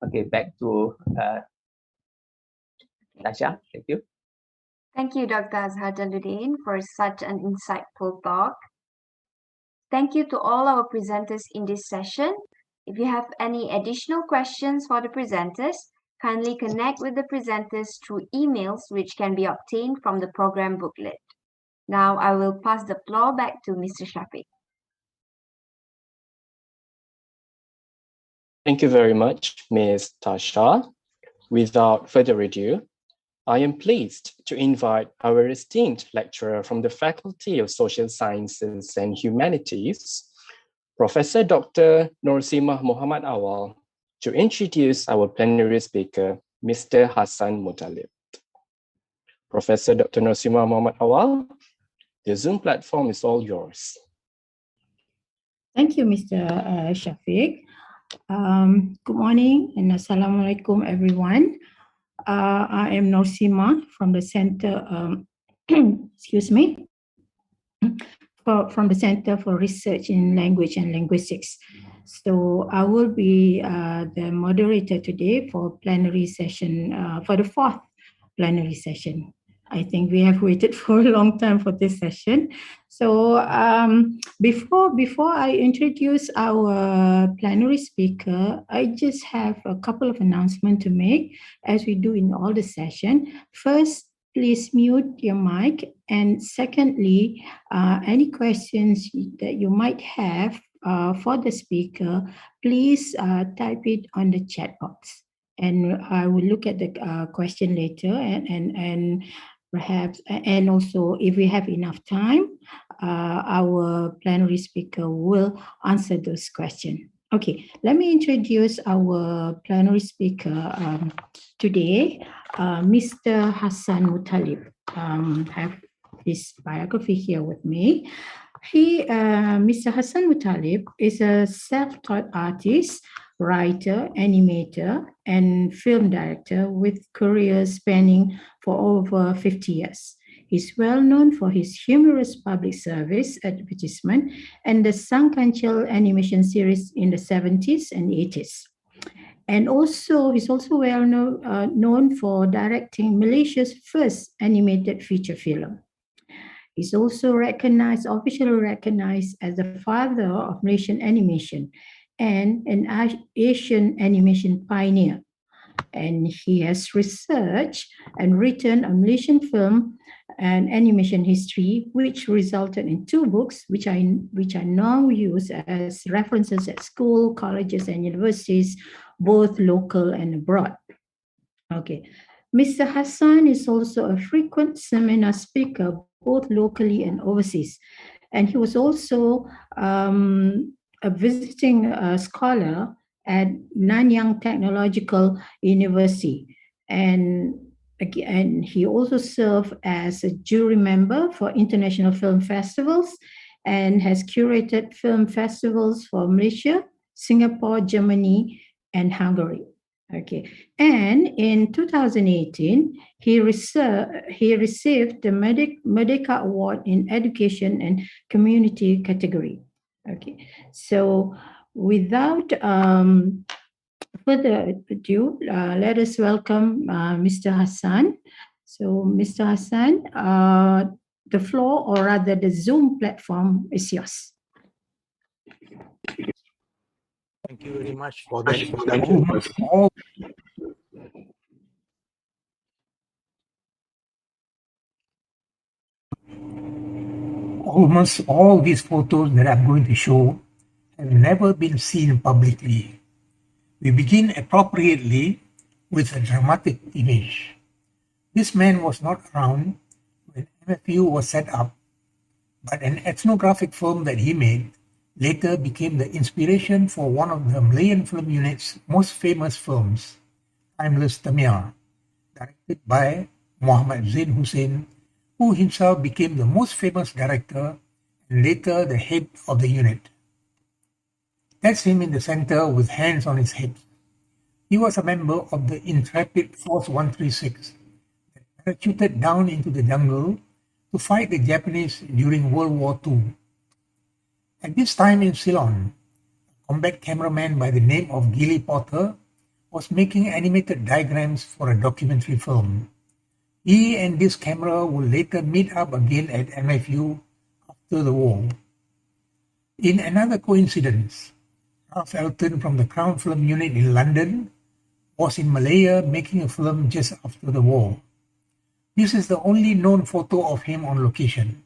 Okay, back to Tasha. Thank you. Thank you, Dr. Azhar Jaludin, for such an insightful talk. Thank you to all our presenters in this session. If you have any additional questions for the presenters, kindly connect with the presenters through emails which can be obtained from the program booklet. Now I will pass the floor back to Mr. Shafiq. Thank you very much, Ms. Tasha. Without further ado, I am pleased to invite our esteemed lecturer from the Faculty of Social Sciences and Humanities, Professor Dr. Norsimah Muhammad Awal, to introduce our plenary speaker, Mr. Hassan Muthalib. Professor Dr. Norsimah Muhammad Awal, the Zoom platform is all yours. Thank you, Mr. Shafiq. Good morning and Assalamualaikum, everyone. I am Norsimah from the Center, excuse me, from the Center for Research in Language and Linguistics. So I will be the moderator today for plenary session, for the fourth plenary session. I think we have waited for a long time for this session. So before I introduce our plenary speaker, I just have a couple of announcements to make, as we do in all the session. First, please mute your mic. And secondly, any questions that you might have for the speaker, please type it on the chat box. And I will look at the question later and perhaps, and also if we have enough time, our plenary speaker will answer those questions. Okay, let me introduce our plenary speaker today, Mr. Hassan Muthalib. Have his biography here with me. Mr. Hassan Muthalib is a self-taught artist, writer, animator, and film director with careers spanning for over 50 years. He's well known for his humorous public service advertisement and the Sangkanchel animation series in the 70s and 80s. And also, he's also well known for directing Malaysia's first animated feature film. He's also officially recognized as the father of Malaysian animation and an Asian animation pioneer. And he has researched and written a Malaysian film and animation history, which resulted in 2 books, which are now used as references at school, colleges, and universities, both local and abroad. Okay. Mr. Hassan is also a frequent seminar speaker, both locally and overseas. And he was also a visiting scholar at Nanyang Technological University. And he also served as a jury member for international film festivals and has curated film festivals for Malaysia, Singapore, Germany, and Hungary. Okay, and in 2018, he received the Merdeka Award in Education and Community category. Okay, so without further ado, let us welcome Mr. Hassan. So, Mr. Hassan, the floor, or rather the Zoom platform, is yours. Thank you very much for that. Almost all these photos that I'm going to show have never been seen publicly. We begin appropriately with a dramatic image. This man was not around when MFU was set up, but an ethnographic film that he made later became the inspiration for one of the Malayan film unit's most famous films, Timeless Tamiya, directed by Muhammad Zain Hussein, who himself became the most famous director and later the head of the unit. That's him in the center with hands on his hips. He was a member of the intrepid Force 136 that parachuted down into the jungle to fight the Japanese during World War II. At this time in Ceylon, a combat cameraman by the name of Gilly Potter was making animated diagrams for a documentary film. He and this camera would later meet up again at MFU after the war. In another coincidence, Ralph Elton from the Crown Film Unit in London was in Malaya making a film just after the war. This is the only known photo of him on location.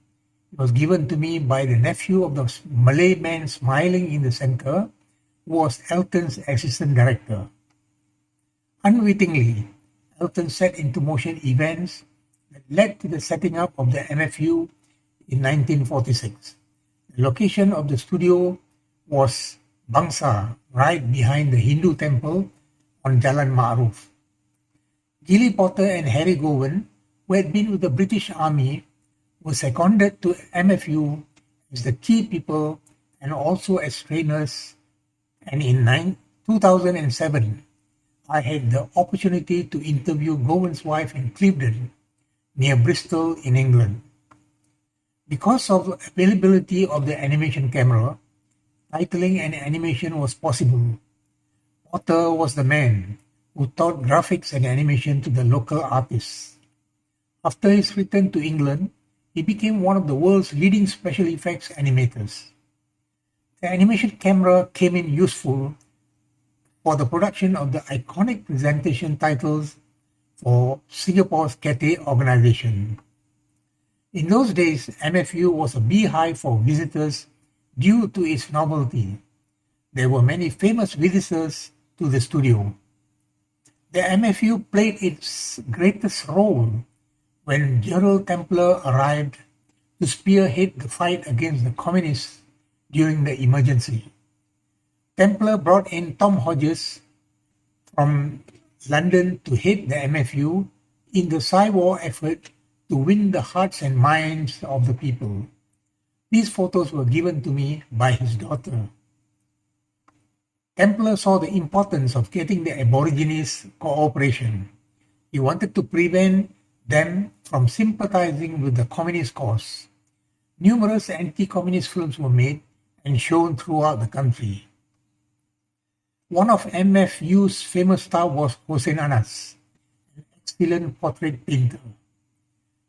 It was given to me by the nephew of the Malay man smiling in the center, who was Elton's assistant director. Unwittingly, Elton set into motion events that led to the setting up of the MFU in 1946. The location of the studio was Bangsa, right behind the Hindu temple on Jalan Ma'ruf. Gilly Potter and Harry Gowan, who had been with the British Army, were seconded to MFU as the key people and also as trainers. And in 2007, I had the opportunity to interview Gowan's wife in Clevedon, near Bristol in England. Because of the availability of the animation camera, titling and animation was possible. Potter was the man who taught graphics and animation to the local artists. After his return to England, he became one of the world's leading special effects animators. The animation camera came in useful for the production of the iconic presentation titles for Singapore's Cathay organization. In those days, MFU was a beehive for visitors due to its novelty. There were many famous visitors to the studio. The MFU played its greatest role when Gerald Templer arrived to spearhead the fight against the communists during the emergency. Templer brought in Tom Hodges from London to head the MFU in the Psy-War effort to win the hearts and minds of the people. These photos were given to me by his daughter. Templer saw the importance of getting the Aborigines cooperation. He wanted to prevent them from sympathizing with the communist cause. Numerous anti-communist films were made and shown throughout the country. One of MFU's famous stars was Hossein Anas, an excellent portrait painter.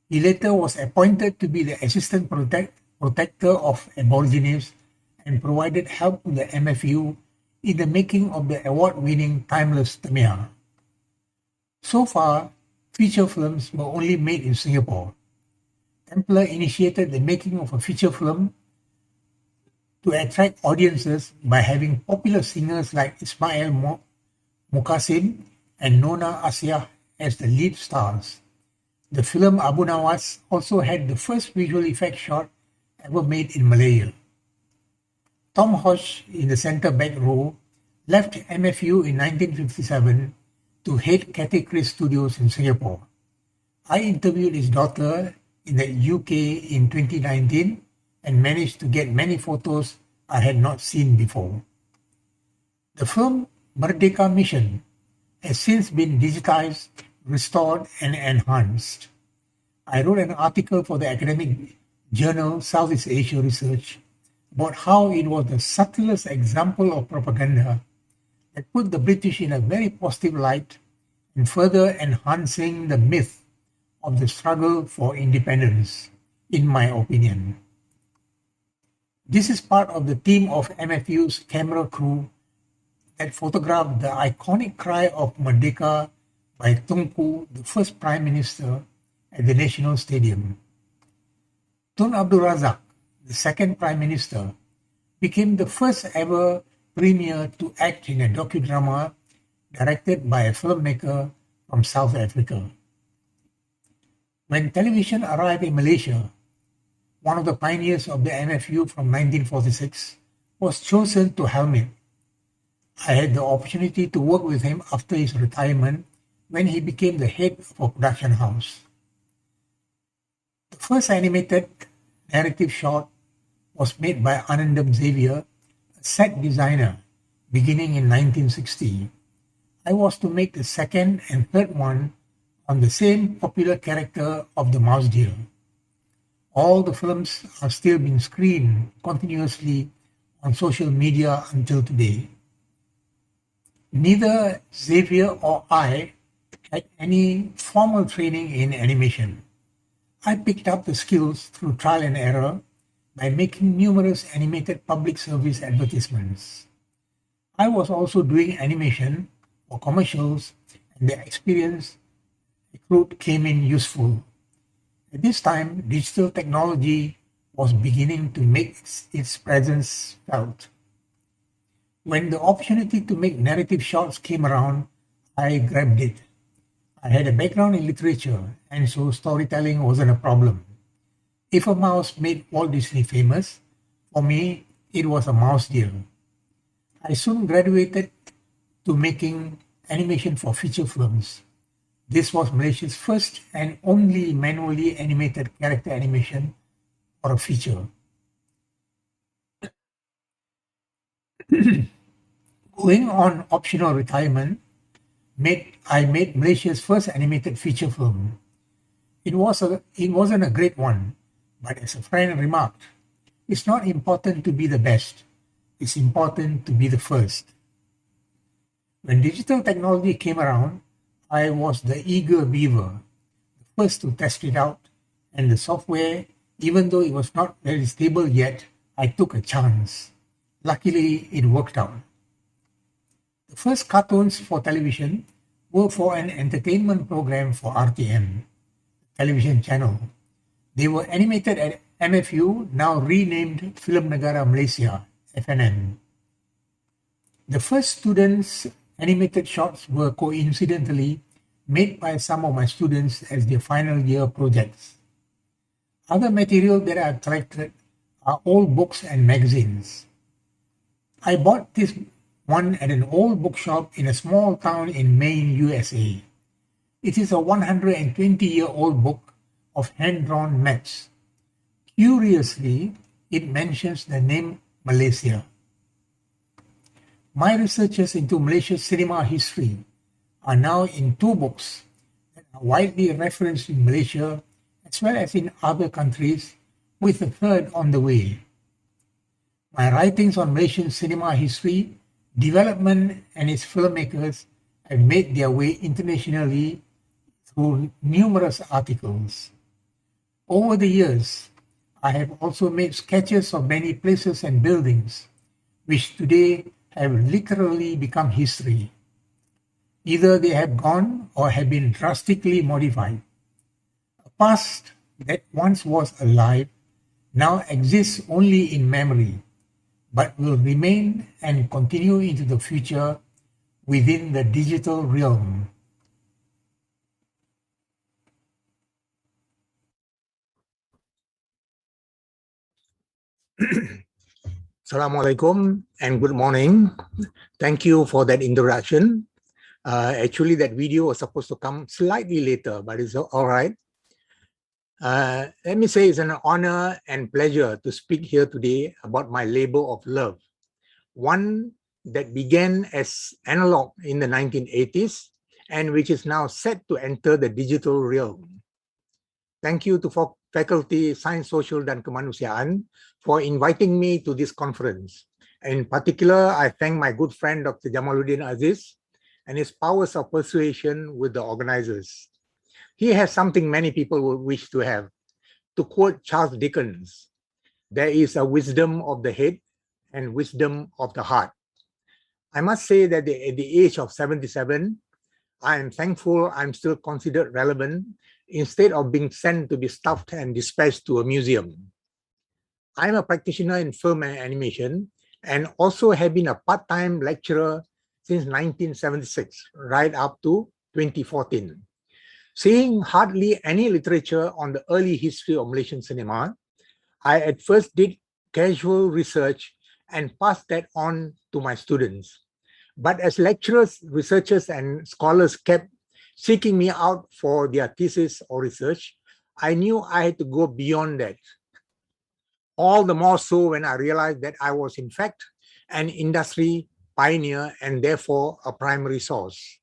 He later was appointed to be the assistant protector of Aborigines and provided help to the MFU in the making of the award-winning Timeless Tamiya. So far, feature films were only made in Singapore. Templer initiated the making of a feature film to attract audiences by having popular singers like Ismail Muqasim and Nona Asiyah as the lead stars. The film Abu Nawas also had the first visual effect shot ever made in Malaya. Tom Hodge, in the center back row, left MFU in 1957 to head Cathay Chris Studios in Singapore. I interviewed his daughter in the UK in 2019 and managed to get many photos I had not seen before. The film Merdeka Mission has since been digitized, restored, and enhanced. I wrote an article for the academic journal Southeast Asia Research about how it was the subtlest example of propaganda that put the British in a very positive light and further enhancing the myth of the struggle for independence, in my opinion. This is part of the team of MFU's camera crew that photographed the iconic cry of Merdeka by Tunku, the first Prime Minister, at the National Stadium. Tun Abdul Razak, the second Prime Minister, became the first ever premier to act in a docudrama directed by a filmmaker from South Africa. When television arrived in Malaysia, one of the pioneers of the MFU from 1946 was chosen to helm it. I had the opportunity to work with him after his retirement when he became the head of a production house. The first animated narrative short was made by Anandam Xavier, a set designer, beginning in 1960. I was to make the second and third one on the same popular character of the mouse deer. All the films are still being screened continuously on social media until today. Neither Xavier or I had any formal training in animation. I picked up the skills through trial and error by making numerous animated public service advertisements. I was also doing animation for commercials, and the experience accrued came in useful. At this time, digital technology was beginning to make its presence felt. When the opportunity to make narrative shorts came around, I grabbed it. I had a background in literature, and so storytelling wasn't a problem. If a mouse made Walt Disney famous, for me, it was a mouse deal. I soon graduated to making animation for feature films. This was Malaysia's first and only manually animated character animation for a feature. Going on optional retirement, I made Malaysia's first animated feature film. It wasn't a great one, but as a friend remarked, it's not important to be the best, it's important to be the first. When digital technology came around, I was the eager beaver, the first to test it out, and the software, even though it was not very stable yet, I took a chance. Luckily, it worked out. The first cartoons for television were for an entertainment program for RTM, television channel. They were animated at MFU, now renamed Film Negara Malaysia, FNM. The first students' animated shorts were coincidentally made by some of my students as their final year projects. Other material that I have collected are old books and magazines. I bought this one at an old bookshop in a small town in Maine, USA. It is a 120-year-old book of hand-drawn maps. Curiously, it mentions the name Malaysia. My researches into Malaysia's cinema history are now in two books that are widely referenced in Malaysia as well as in other countries, with a third on the way. My writings on Malaysian cinema history, development, and its filmmakers have made their way internationally through numerous articles. Over the years, I have also made sketches of many places and buildings, which today have literally become history. Either they have gone or have been drastically modified. A past that once was alive now exists only in memory, but will remain and continue into the future within the digital realm. Assalamualaikum and good morning. Thank you for that introduction. Actually, that video was supposed to come slightly later, but it's all right. Let me say it's an honor and pleasure to speak here today about my labor of love, one that began as analog in the 1980s and which is now set to enter the digital realm. Thank you to Faculty Science Social dan Kemanusiaan for inviting me to this conference. In particular, I thank my good friend Dr. Jamaluddin Aziz and his powers of persuasion with the organizers. He has something many people would wish to have. To quote Charles Dickens, there is a wisdom of the head and wisdom of the heart. I must say that at the age of 77, I am thankful I'm still considered relevant instead of being sent to be stuffed and dispatched to a museum. I'm a practitioner in film and animation and also have been a part-time lecturer since 1976, right up to 2014. Seeing hardly any literature on the early history of Malaysian cinema, I at first did casual research and passed that on to my students. But as lecturers, researchers, and scholars kept seeking me out for their thesis or research, I knew I had to go beyond that. All the more so when I realized that I was in fact an industry pioneer and therefore a primary source.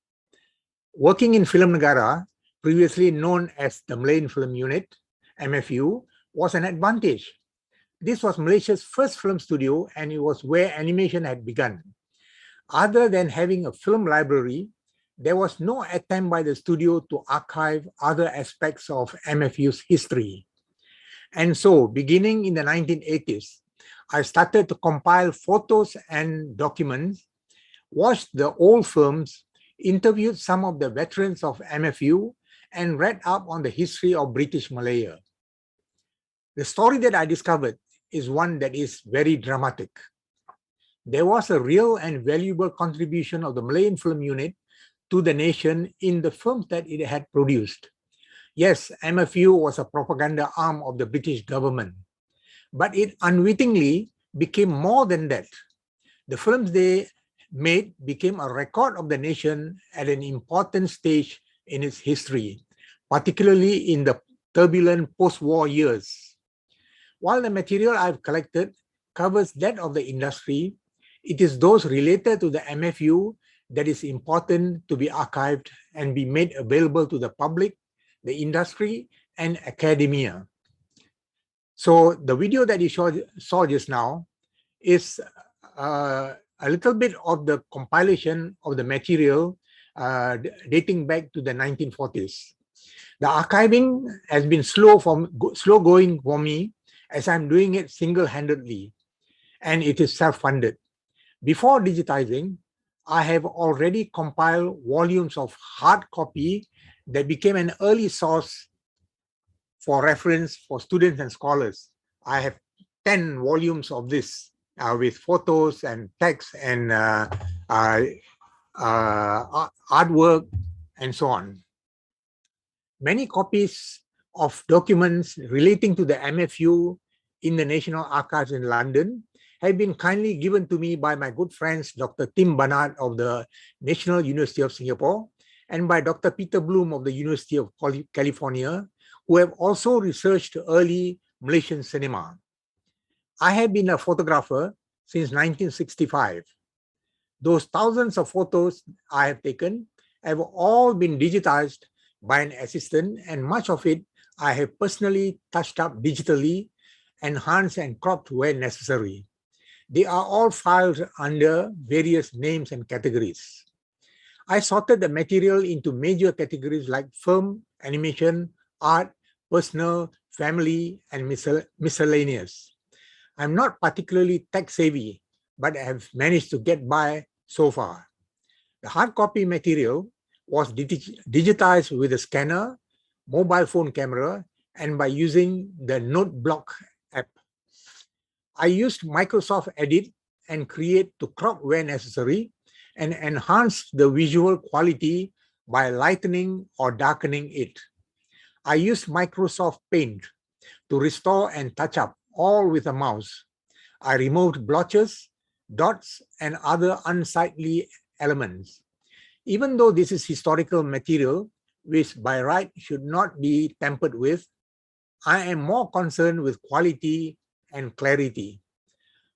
Working in Film Negara, previously known as the Malayan Film Unit, MFU, was an advantage. This was Malaysia's first film studio and it was where animation had begun. Other than having a film library, there was no attempt by the studio to archive other aspects of MFU's history. And so, beginning in the 1980s, I started to compile photos and documents, watched the old films, interviewed some of the veterans of MFU, and read up on the history of British Malaya. The story that I discovered is one that is very dramatic. There was a real and valuable contribution of the Malayan Film Unit to the nation in the films that it had produced. Yes, MFU was a propaganda arm of the British government, but it unwittingly became more than that. The films they made became a record of the nation at an important stage in its history, particularly in the turbulent post-war years. While the material I've collected covers that of the industry, it is those related to the MFU that is important to be archived and be made available to the public, the industry, and academia. So the video that you saw just now is a little bit of the compilation of the material dating back to the 1940s. The archiving has been slow going for me, as I'm doing it single-handedly, and it is self-funded. Before digitizing, I have already compiled volumes of hard copy that became an early source for reference for students and scholars. I have 10 volumes of this with photos and text and artwork and so on. Many copies of documents relating to the MFU in the National Archives in London have been kindly given to me by my good friends, Dr. Tim Barnard of the National University of Singapore and by Dr. Peter Bloom of the University of California, who have also researched early Malaysian cinema. I have been a photographer since 1965. Those thousands of photos I have taken have all been digitized by an assistant, and much of it I have personally touched up digitally, enhanced and cropped where necessary. They are all filed under various names and categories. I sorted the material into major categories like film, animation, art, personal, family, and miscellaneous. I'm not particularly tech-savvy, but I have managed to get by so far. The hard copy material was digitized with a scanner, mobile phone camera, and by using the NoteBlock app. I used Microsoft Edit and Create to crop where necessary and enhance the visual quality by lightening or darkening it. I used Microsoft Paint to restore and touch up, all with a mouse. I removed blotches, dots, and other unsightly elements. Even though this is historical material, which by right should not be tampered with, I am more concerned with quality and clarity.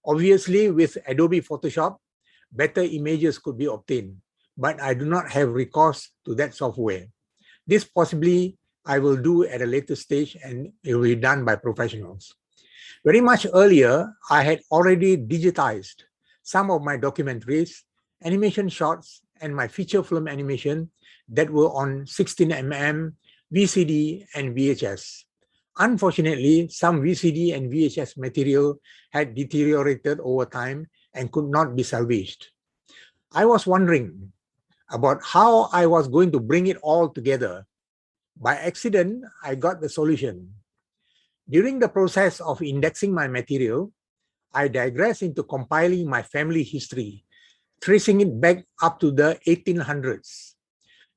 Obviously, with Adobe Photoshop, better images could be obtained, but I do not have recourse to that software. This possibly I will do at a later stage, and it will be done by professionals. Very much earlier, I had already digitized some of my documentaries, animation shots, and my feature film animation that were on 16mm, VCD, and VHS. Unfortunately, some VCD and VHS material had deteriorated over time and could not be salvaged. I was wondering about how I was going to bring it all together. By accident, I got the solution. During the process of indexing my material, I digressed into compiling my family history, tracing it back up to the 1800s.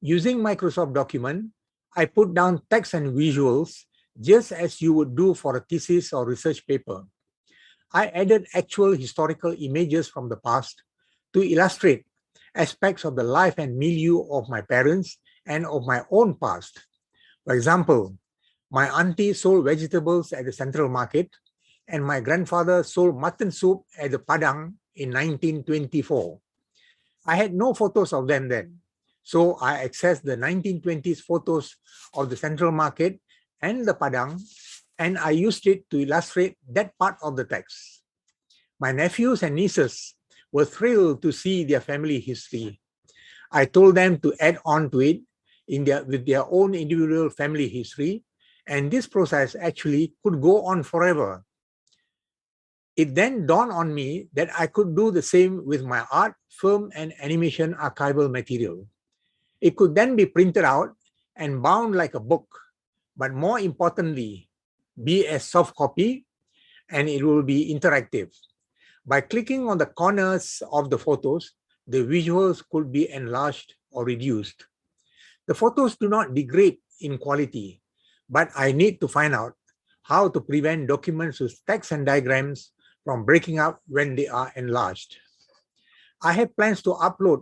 Using Microsoft Document, I put down text and visuals just as you would do for a thesis or research paper. I added actual historical images from the past to illustrate aspects of the life and milieu of my parents and of my own past. For example, my auntie sold vegetables at the Central Market, and my grandfather sold mutton soup at the Padang in 1924. I had no photos of them then, so I accessed the 1920s photos of the Central Market and the Padang, and I used it to illustrate that part of the text. My nephews and nieces were thrilled to see their family history. I told them to add on to it with their own individual family history, and this process actually could go on forever. It then dawned on me that I could do the same with my art, film, and animation archival material. It could then be printed out and bound like a book, but more importantly, be a soft copy, and it will be interactive. By clicking on the corners of the photos, the visuals could be enlarged or reduced. The photos do not degrade in quality, but I need to find out how to prevent documents with text and diagrams from breaking up when they are enlarged. I have plans to upload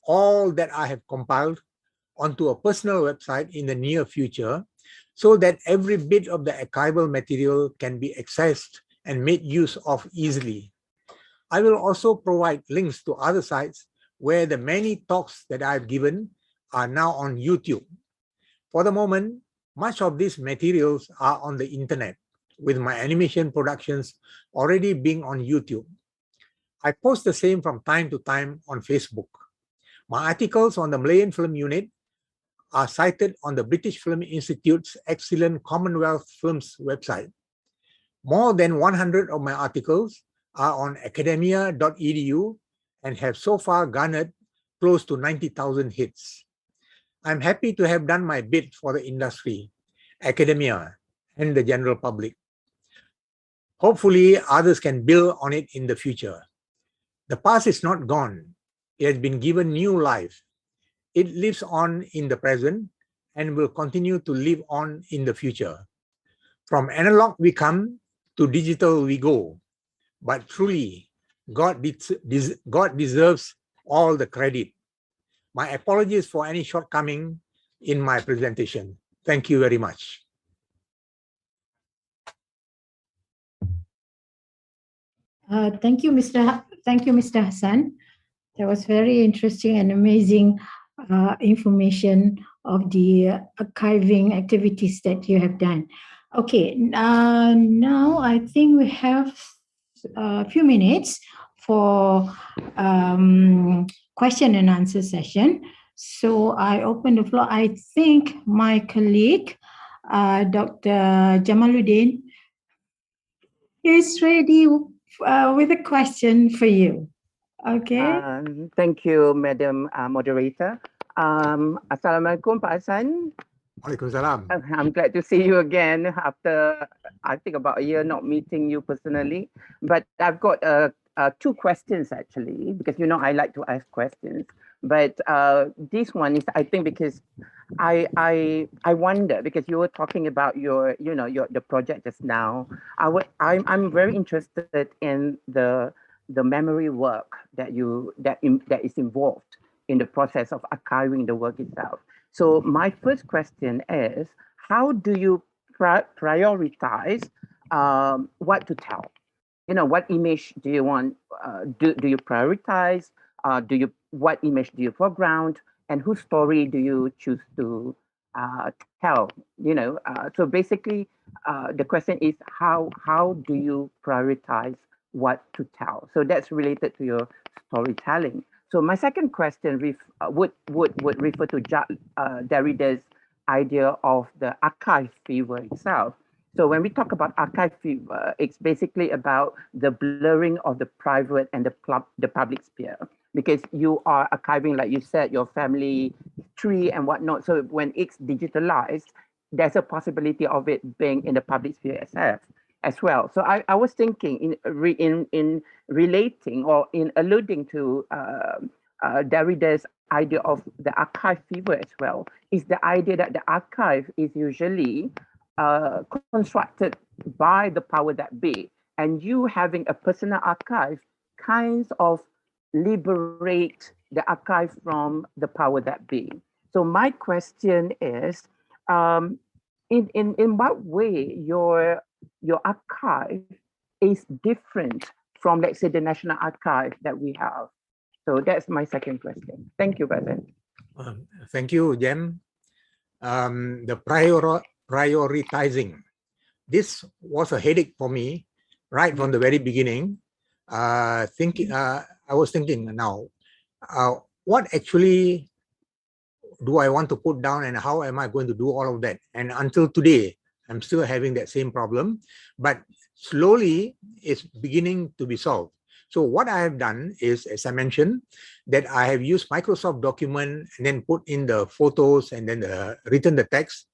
all that I have compiled onto a personal website in the near future so that every bit of the archival material can be accessed and made use of easily. I will also provide links to other sites where the many talks that I've given are now on YouTube. For the moment, much of these materials are on the internet, with my animation productions already being on YouTube. I post the same from time to time on Facebook. My articles on the Malayan Film Unit are cited on the British Film Institute's excellent Commonwealth Films website. More than 100 of my articles are on academia.edu and have so far garnered close to 90,000 hits. I'm happy to have done my bit for the industry, academia, and the general public. Hopefully, others can build on it in the future. The past is not gone. It has been given new life. It lives on in the present and will continue to live on in the future. From analog we come, to digital we go. But truly, God deserves all the credit. My apologies for any shortcoming in my presentation. Thank you very much. Thank you, Mr. Hassan. That was very interesting and amazing information of the archiving activities that you have done. Okay, now I think we have a few minutes for question and answer session. So I open the floor. I think my colleague, Dr. Jamaluddin, is ready with a question for you. Okay. Thank you, Madam Moderator. Assalamualaikum, Pak Hassan. Waalaikumsalam. I'm glad to see you again after, I think, about a year not meeting you personally. But I've got two questions, actually, because, you know, I like to ask questions. But this one is, I think, because I wonder, because you were talking about the project just now. I'm very interested in the memory work that is involved in the process of archiving the work itself. So my first question is, how do you prioritize what to tell? You know, what image do you want? Do you prioritize? What image do you foreground? And whose story do you choose to tell? You know, so basically, the question is, how do you prioritize what to tell? So that's related to your storytelling. So my second question would refer to Derrida's idea of the archive fever itself. So when we talk about archive fever, it's basically about the blurring of the private and the public sphere, because you are archiving, like you said, your family tree and whatnot. So when it's digitalized, there's a possibility of it being in the public sphere as well. So I was thinking in relating or in alluding to Derrida's idea of the archive fever as well, is the idea that the archive is usually constructed by the power that be, and you having a personal archive kinds of liberate the archive from the power that be. So my question is, in what way your archive is different from, let's say, the National Archive that we have? So that's my second question. Thank you, President. Thank you, Jem. The prioritizing. This was a headache for me right from the very beginning, I was thinking now, what actually do I want to put down and how am I going to do all of that? And until today, I'm still having that same problem, but slowly it's beginning to be solved. So what I have done is, as I mentioned, that I have used Microsoft document and then put in the photos and then written the text.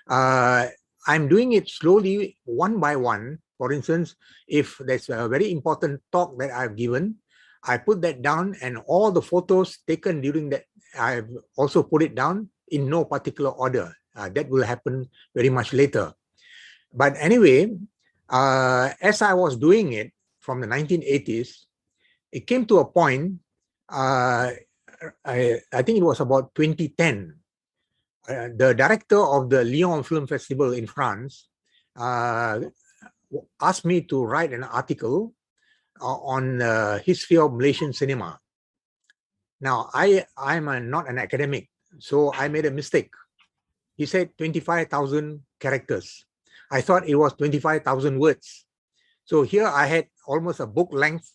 I'm doing it slowly, one by one. For instance, if there's a very important talk that I've given, I put that down, and all the photos taken during that, I've also put it down in no particular order. That will happen very much later. But anyway, as I was doing it from the 1980s, it came to a point, I think it was about 2010, the director of the Lyon Film Festival in France asked me to write an article on the history of Malaysian cinema. Now, I'm not an academic, so I made a mistake. He said 25,000 characters. I thought it was 25,000 words. So here I had almost a book-length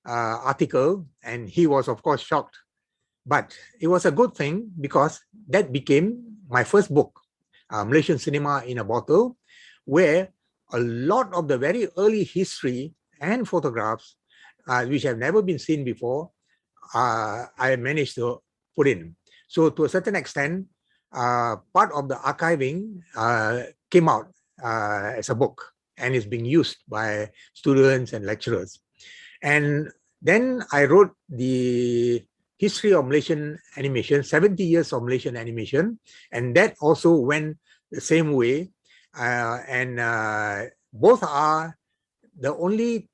article, and he was, of course, shocked. But it was a good thing because that became my first book, Malaysian Cinema in a Bottle, where a lot of the very early history and photographs, which have never been seen before, I managed to put in. So to a certain extent, part of the archiving came out as a book and is being used by students and lecturers. And then I wrote the history of Malaysian animation, 70 years of Malaysian animation, and that also went the same way. Both are the only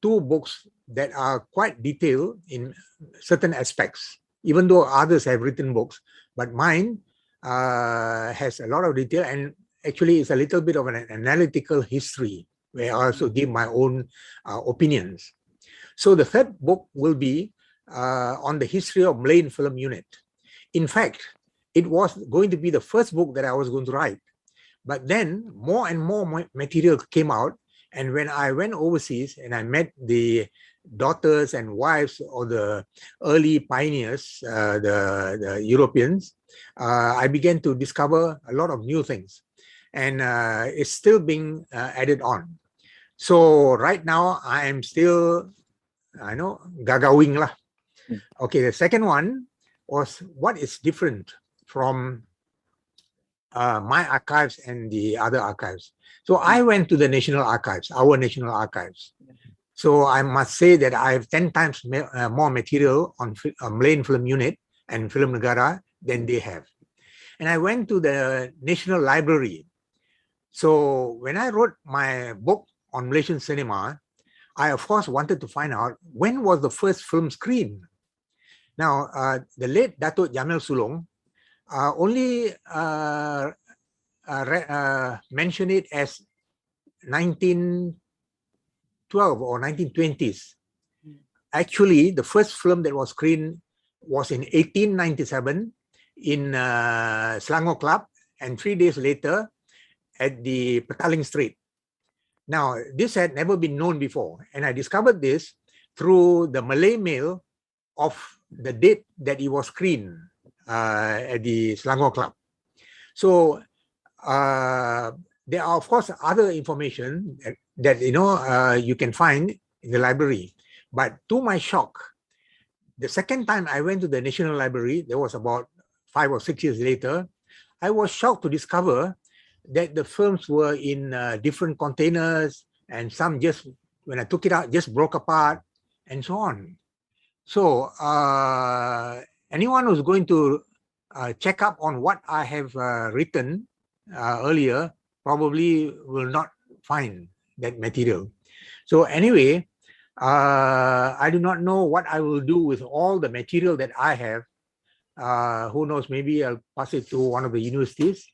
two books that are quite detailed in certain aspects, even though others have written books, but mine has a lot of detail, and actually it's a little bit of an analytical history where I also give my own opinions. So the third book will be on the history of Malayan Film Unit. In fact, it was going to be the first book that I was going to write, but then more and more material came out. And when I went overseas and I met the daughters and wives of the early pioneers, the Europeans, I began to discover a lot of new things, and it's still being added on. So right now I am still, I know, gagawing lah. Okay, the second one was what is different from my archives and the other archives. So I went to the National Archives, our National Archives. So I must say that I have 10 times more material on Malayan Film Unit and Film Negara than they have. And I went to the National Library. So when I wrote my book on Malaysian cinema, I of course wanted to find out when was the first film screened. Now, the late Datuk Jamil Sulong only mentioned it as 1912 or 1920s. Actually, the first film that was screened was in 1897 in Selangor Club, and 3 days later at the Petaling Street. Now, this had never been known before, and I discovered this through the Malay mail of the date that it was screened at the Selangor Club. So there are, of course, other information that you can find in the library. But to my shock, the second time I went to the National Library, that was about 5 or 6 years later, I was shocked to discover that the films were in different containers, and some just, when I took it out, just broke apart and so on. So anyone who's going to check up on what I have written earlier probably will not find that material. So anyway, I do not know what I will do with all the material that I have. Who knows, maybe I'll pass it to one of the universities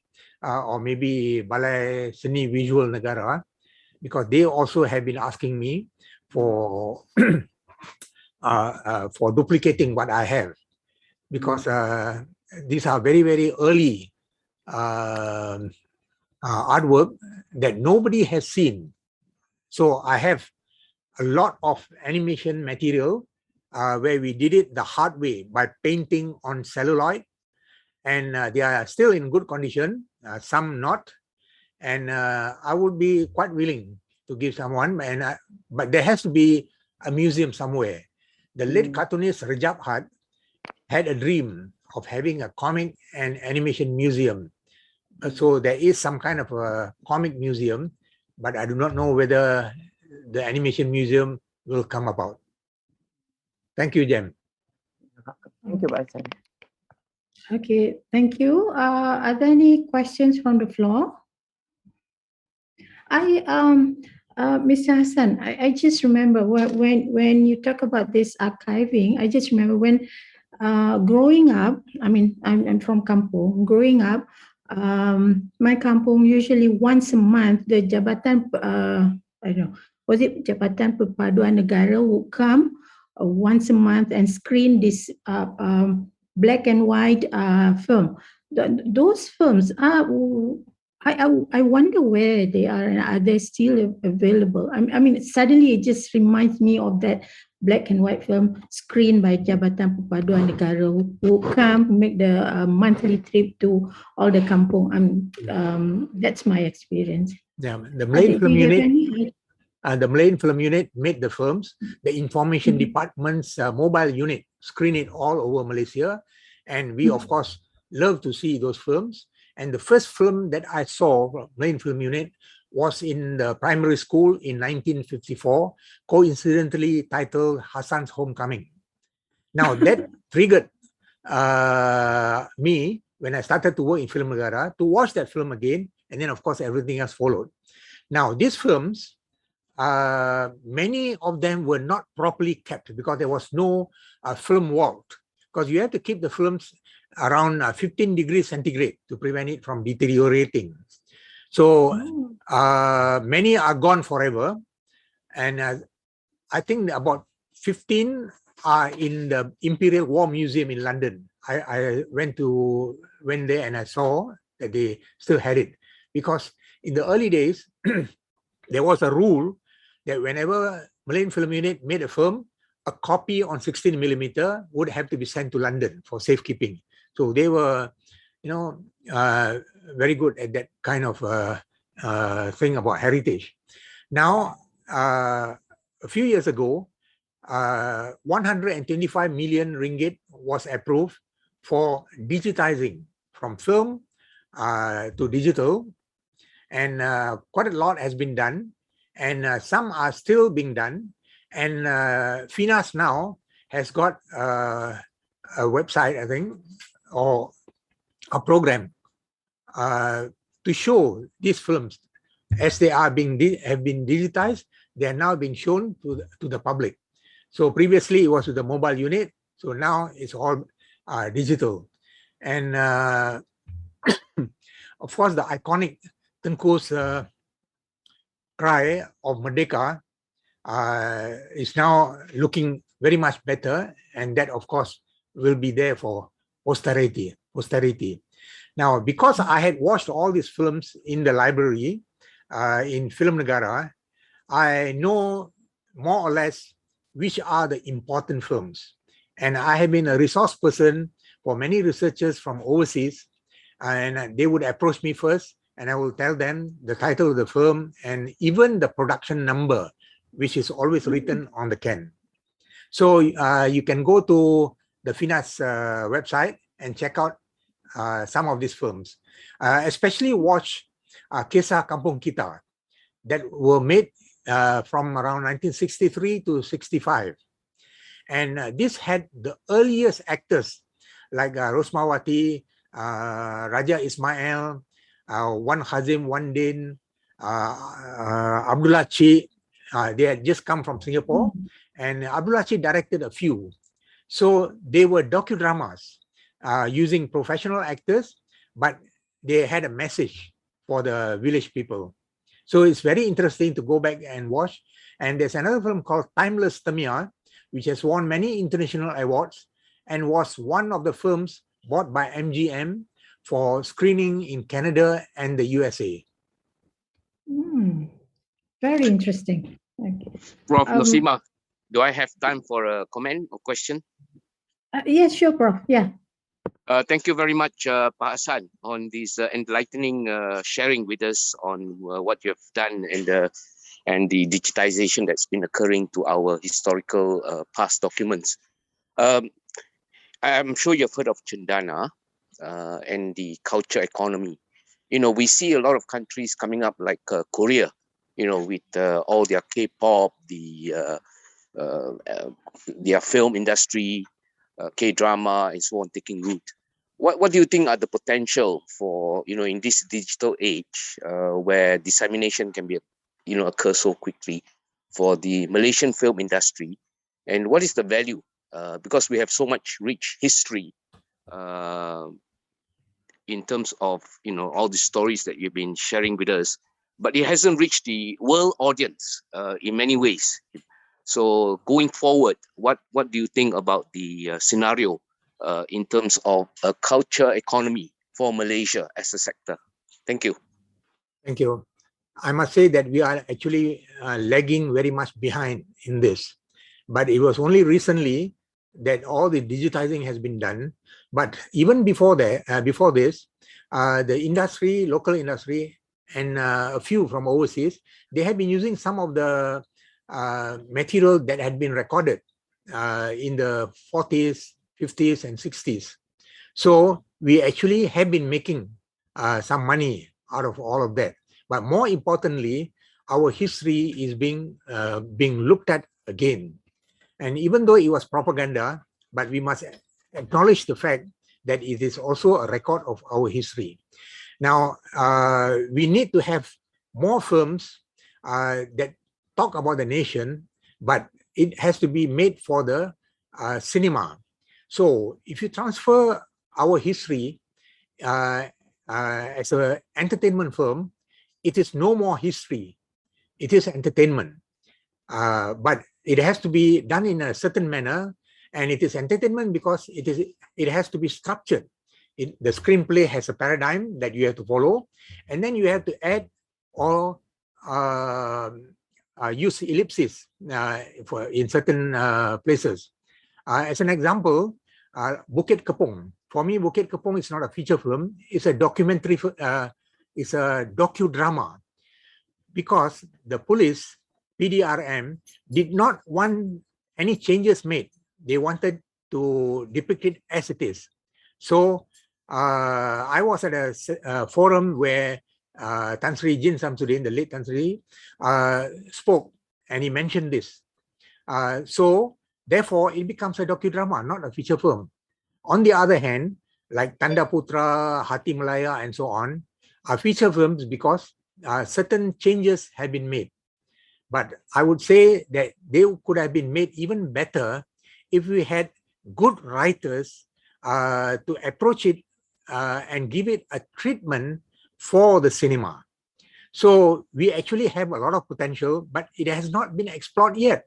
or maybe Balai Seni Visual Negara, because they also have been asking me for duplicating what I have, because these are very, very early artwork that nobody has seen. So I have a lot of animation material where we did it the hard way by painting on celluloid, and they are still in good condition, some not, and I would be quite willing to give someone, but there has to be a museum somewhere. The late cartoonist Rajab Had had a dream of having a comic and animation museum. So there is some kind of a comic museum, but I do not know whether the animation museum will come about. Thank you, Jem. Thank you, Hassan. Okay, thank you. Are there any questions from the floor? Mr. Hassan, I just remember when you talk about this archiving, I just remember when growing up, I mean, I'm from Kampung. Growing up, my Kampung usually once a month, the Jabatan, I don't know, was it Jabatan Perpaduan Negara would come once a month and screen this black and white film. Those films are, I wonder where they are and are they still available? I mean, suddenly it just reminds me of that black and white film screened by Jabatan Perpaduan Negara who come make the monthly trip to all the kampung. That's my experience. Yeah, the Malayan Film Unit. The Malayan Film Unit made the films. The Information Department's mobile unit screened it all over Malaysia, and we of course love to see those films. And the first film that I saw from Malayan Film Unit was in the primary school in 1954, coincidentally titled Hassan's Homecoming. Now that triggered me when I started to work in Film Negara to watch that film again, and then of course everything else followed. Now these films, many of them were not properly kept because there was no film vault, because you have to keep the films around 15 degrees centigrade to prevent it from deteriorating. So many are gone forever, and I think about 15 are in the Imperial War Museum in London. I went there and I saw that they still had it, because in the early days there was a rule that whenever Malayan Film Unit made a film, a copy on 16mm would have to be sent to London for safekeeping. So they were, very good at that kind of thing about heritage. Now, a few years ago, 125 million ringgit was approved for digitizing from film to digital, and quite a lot has been done, and some are still being done. And FINAS now has got a website, I think, or a program to show these films as they are have been digitized. They are now being shown to the public. So previously it was with the mobile unit, so now it's all digital. And of course the iconic Tengku's cry of Merdeka is now looking very much better, and that of course will be there for posterity. Now, because I had watched all these films in the library in Film Negara, I know more or less which are the important films. And I have been a resource person for many researchers from overseas, and they would approach me first, and I will tell them the title of the film and even the production number, which is always written on the can. So you can go to the FINAS website and check out some of these films. Especially watch Kisah Kampung Kita that were made from around 1963 to 65. And this had the earliest actors like Rosmawati, Raja Ismail, Wan Hazim, Wan Din, Abdullah Chi. They had just come from Singapore, and Abdullah Chi directed a few. So they were docudramas using professional actors, but they had a message for the village people. So it's very interesting to go back and watch. And there's another film called Timeless Tamiya, which has won many international awards and was one of the films bought by MGM for screening in Canada and the USA. Very interesting. Okay. Prof. Um, Nosima, do I have time for a comment or question? Yes, sure, Prof. Yeah. Thank you very much, Pak Hassan, on this enlightening sharing with us on what you have done and the digitization that's been occurring to our historical past documents. I'm sure you've heard of Cendana and the culture economy. You know, we see a lot of countries coming up like Korea, you know, with all their K-pop, their film industry, K-drama, and so on taking root. What do you think are the potential for, you know, in this digital age where dissemination can be, you know, occur so quickly for the Malaysian film industry? And what is the value? Because we have so much rich history in terms of, you know, all the stories that you've been sharing with us, but it hasn't reached the world audience in many ways. So going forward, what do you think about the scenario in terms of a culture economy for Malaysia as a sector? Thank you. Thank you. I must say that we are actually lagging very much behind in this, but it was only recently that all the digitizing has been done. But even before that, before this, the industry, local industry, and a few from overseas, they have been using some of the material that had been recorded in the 40s, 50s, and 60s. So we actually have been making some money out of all of that. But more importantly, our history is being looked at again. And even though it was propaganda, but we must acknowledge the fact that it is also a record of our history. Now, we need to have more films that talk about the nation, but it has to be made for the cinema. So if you transfer our history as an entertainment film, it is no more history. It is entertainment. But it has to be done in a certain manner, and it is entertainment because it has to be structured. The screenplay has a paradigm that you have to follow, and then you have to add or use ellipses in certain places. As an example, Bukit Kepong. For me, Bukit Kepong is not a feature film. It's a documentary. It's a docudrama, because the police, PDRM, did not want any changes made. They wanted to depict it as it is. So I was at a forum where Tan Sri Jin Samsudin, the late Tan Sri, spoke, and he mentioned this. So therefore, it becomes a docudrama, not a feature film. On the other hand, like Tanda Putra, Hati Malaya, and so on, are feature films because certain changes have been made. But I would say that they could have been made even better if we had good writers to approach it and give it a treatment for the cinema. So we actually have a lot of potential, but it has not been explored yet.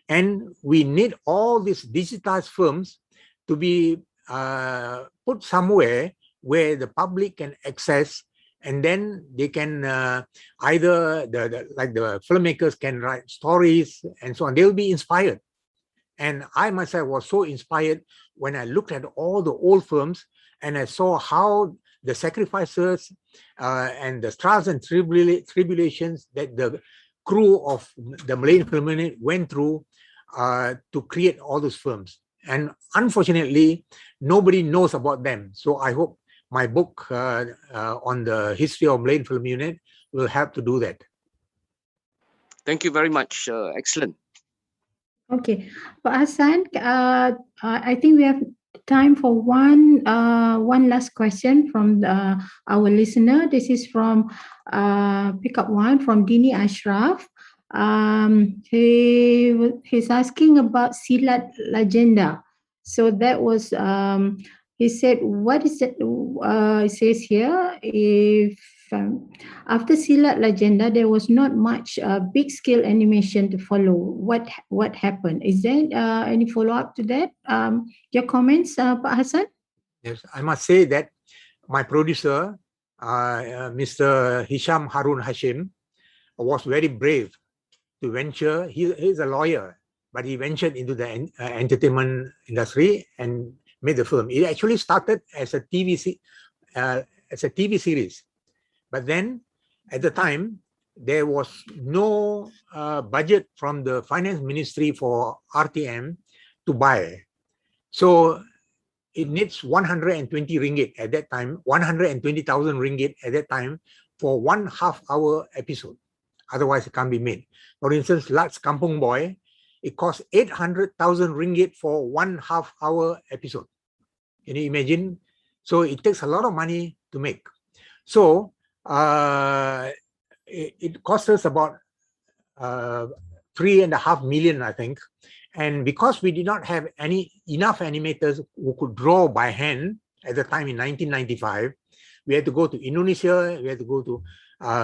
And we need all these digitized films to be put somewhere where the public can access, and then they can either like the filmmakers can write stories and so on. They'll be inspired. And I myself was so inspired when I looked at all the old films and I saw how the sacrifices and the trials and tribulations that the crew of the Malaysian Film Unit went through to create all those films. And unfortunately, nobody knows about them. So I hope my book on the history of Malaysian Film Unit will help to do that. Thank you very much. Excellent. Okay, but Hassan, I think we have time for one last question from our listener. This is from pickup one from Dini Ashraf. He's asking about Silat Legenda. So that was he said, what is it? It says here, if after Silat Legenda, there was not much big scale animation to follow. What happened? Is there any follow up to that? Your comments, Pak Hassan? Yes, I must say that my producer, Mr. Hisham Harun Hashim, was very brave to venture. He's a lawyer, but he ventured into the entertainment industry and made the film. It actually started as a TV series, but then at the time there was no budget from the finance ministry for RTM to buy. So it needs 120 ringgit at that time, 120,000 ringgit at that time for 1/2 hour episode. Otherwise, it can't be made. For instance, Lat's Kampung Boy, it costs 800,000 ringgit for 1/2 hour episode. Can you imagine? So it takes a lot of money to make. So it cost us about 3.5 million, I think. And because we did not have enough animators who could draw by hand at the time in 1995, we had to go to Indonesia, we had to go to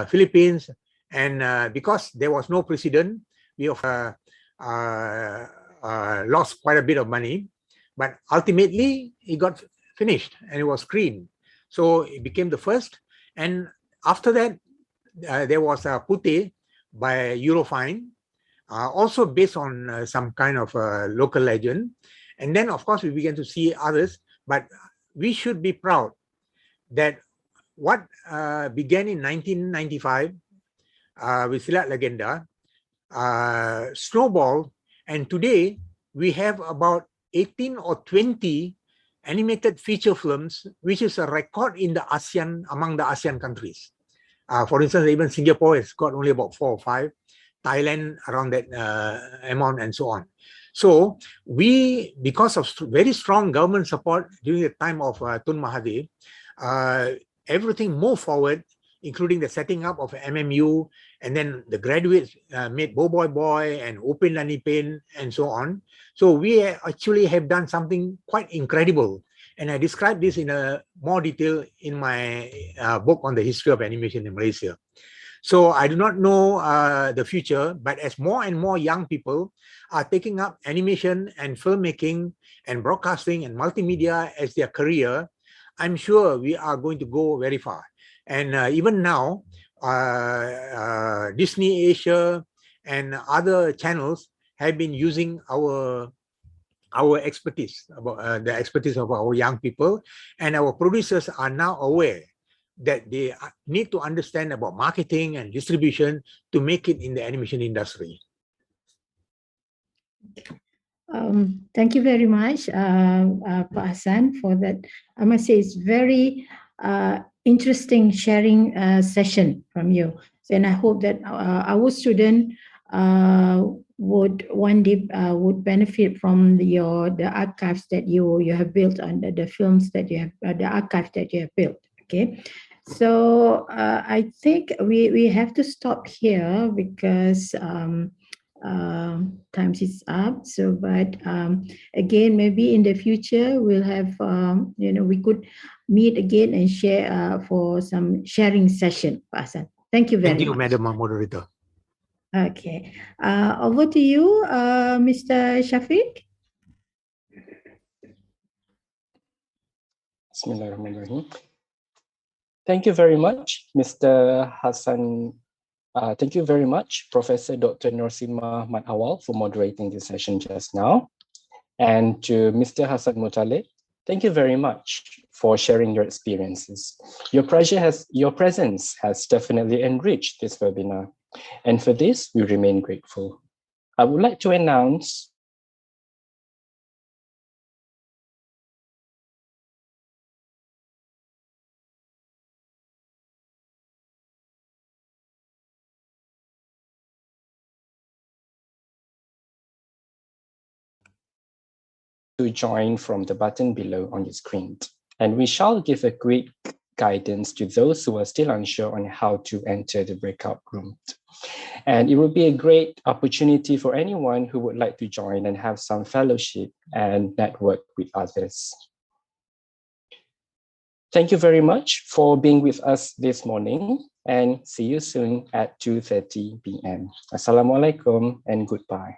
Philippines, and because there was no precedent, we lost quite a bit of money. But ultimately, it got finished and it was screened. So it became the first. And after that, there was a Pute by Eurofine, also based on some kind of local legend. And then, of course, we began to see others. But we should be proud that what began in 1995 with Silat Legenda snowballed. And today, we have about 18 or 20 animated feature films, which is a record in the ASEAN, among the ASEAN countries. For instance, even Singapore has got only about 4 or 5, Thailand around that amount, and so on. So we, because of very strong government support during the time of Tun Mahathir, everything moved forward, including the setting up of MMU, and then the graduates made Bo Boy Boy and Open Lanipin and so on. So we actually have done something quite incredible. And I describe this in more detail in my book on the history of animation in Malaysia. So I do not know the future, but as more and more young people are taking up animation and filmmaking and broadcasting and multimedia as their career, I'm sure we are going to go very far. And even now, Disney Asia and other channels have been using our expertise, about the expertise of our young people, and our producers are now aware that they need to understand about marketing and distribution to make it in the animation industry. Thank you very much, Pak Hassan, for that. I must say it's very interesting sharing session from you. And I hope that our student would one day would benefit from the archives that you have built, and the films that you have, the archives that you have built. Okay. So I think we have to stop here because time is up. So, but again, maybe in the future we'll have we could meet again and share for some sharing session. Hassan, thank you very much. Thank you, Madam Moderator. Okay, over to you, Mr. Shafiq. Bismillahirrahmanirrahim. Thank you very much, Mr. Hassan. Thank you very much, Professor Dr. Norsima Matawal, for moderating this session just now. And to Mr. Hassan Muthalib, thank you very much for sharing your experiences. Your presence has definitely enriched this webinar. And for this, we remain grateful. I would like to announce to join from the button below on your screen. And we shall give a quick guidance to those who are still unsure on how to enter the breakout room. And it will be a great opportunity for anyone who would like to join and have some fellowship and network with others. Thank you very much for being with us this morning, and see you soon at 2:30 p.m. Assalamualaikum and goodbye.